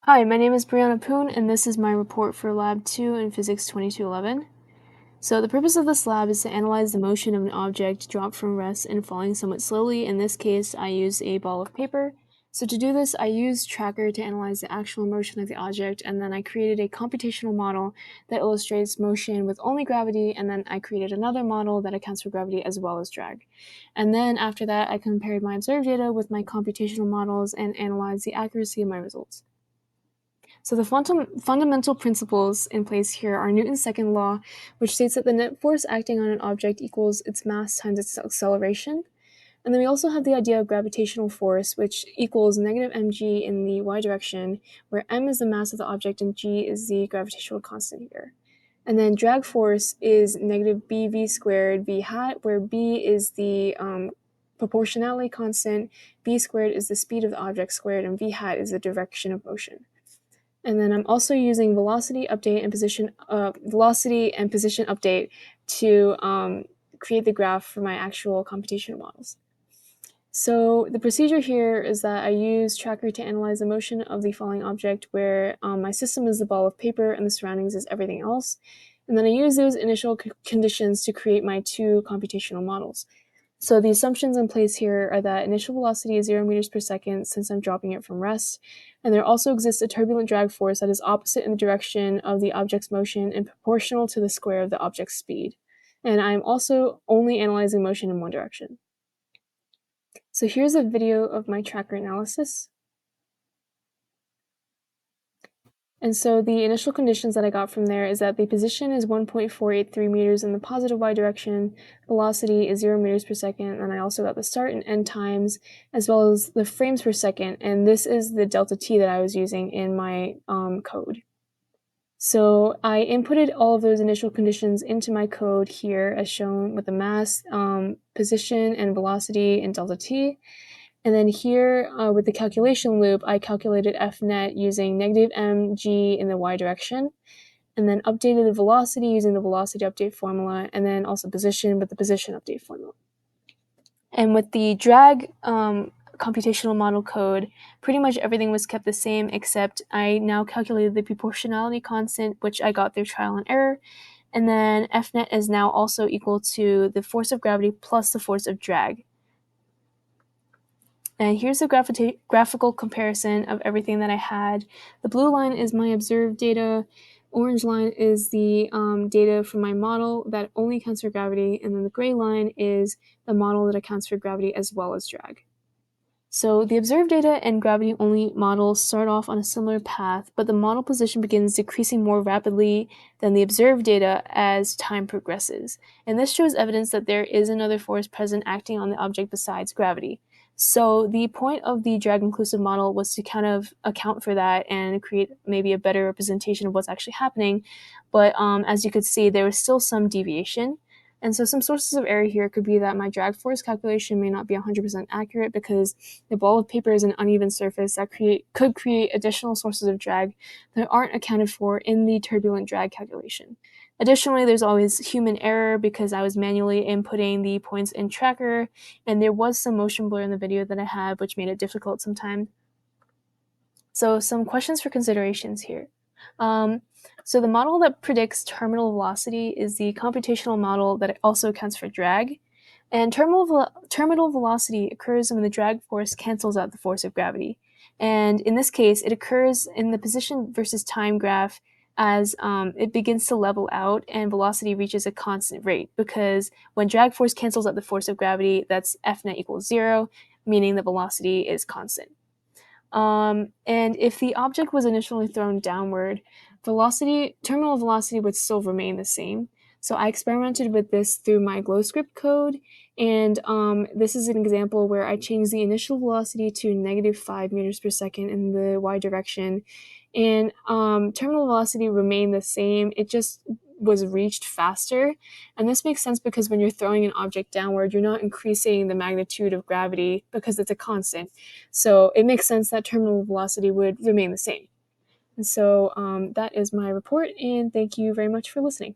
Hi, my name is Brianna Poon, and this is my report for Lab 2 in Physics 2211. So the purpose of this lab is to analyze the motion of an object dropped from rest and falling somewhat slowly. In this case, I used a ball of paper. So to do this, I used Tracker to analyze the actual motion of the object, and then I created a computational model that illustrates motion with only gravity, and then I created another model that accounts for gravity as well as drag. And then after that, I compared my observed data with my computational models and analyzed the accuracy of my results. So the fundamental principles in place here are Newton's second law, which states that the net force acting on an object equals its mass times its acceleration. And then we also have the idea of gravitational force, which equals negative mg in the y direction, where m is the mass of the object and g is the gravitational constant here. And then drag force is negative bv squared v hat, where b is the proportionality constant, v squared is the speed of the object squared, and v hat is the direction of motion. And then I'm also using velocity and position update to create the graph for my actual computational models. So the procedure here is that I use Tracker to analyze the motion of the falling object, where my system is the ball of paper and the surroundings is everything else. And then I use those initial conditions to create my two computational models. So the assumptions in place here are that initial velocity is 0 meters per second since I'm dropping it from rest, and there also exists a turbulent drag force that is opposite in the direction of the object's motion and proportional to the square of the object's speed. And I'm also only analyzing motion in one direction. So here's a video of my tracker analysis. And so the initial conditions that I got from there is that the position is 1.483 meters in the positive y direction, velocity is 0 meters per second, and I also got the start and end times, as well as the frames per second, and this is the delta t that I was using in my code. So I inputted all of those initial conditions into my code here as shown with the mass, position, and velocity, and delta t. And then here with the calculation loop, I calculated F net using negative mg in the y direction, and then updated the velocity using the velocity update formula, and then also position with the position update formula. And with the drag computational model code, pretty much everything was kept the same, except I now calculated the proportionality constant, which I got through trial and error. And then F net is now also equal to the force of gravity plus the force of drag. And here's a graphical comparison of everything that I had. The blue line is my observed data. Orange line is the data from my model that only accounts for gravity. And then the gray line is the model that accounts for gravity as well as drag. So the observed data and gravity-only models start off on a similar path, but the model position begins decreasing more rapidly than the observed data as time progresses. And this shows evidence that there is another force present acting on the object besides gravity. So the point of the drag-inclusive model was to kind of account for that and create maybe a better representation of what's actually happening. But as you could see, there was still some deviation. And so some sources of error here could be that my drag force calculation may not be 100% accurate because the ball of paper is an uneven surface that could create additional sources of drag that aren't accounted for in the turbulent drag calculation. Additionally, there's always human error because I was manually inputting the points in Tracker, and there was some motion blur in the video that I had, which made it difficult sometimes. So some questions for considerations here. So the model that predicts terminal velocity is the computational model that also accounts for drag. And terminal velocity occurs when the drag force cancels out the force of gravity. And in this case, it occurs in the position versus time graph as it begins to level out and velocity reaches a constant rate, because when drag force cancels out the force of gravity, that's F net equals 0, meaning the velocity is constant. And if the object was initially thrown downward, terminal velocity would still remain the same. So I experimented with this through my GlowScript code, and this is an example where I changed the initial velocity to negative 5 meters per second in the y direction, and terminal velocity remained the same. It just was reached faster. And this makes sense because when you're throwing an object downward, you're not increasing the magnitude of gravity because it's a constant. So it makes sense that terminal velocity would remain the same. And so that is my report, and thank you very much for listening.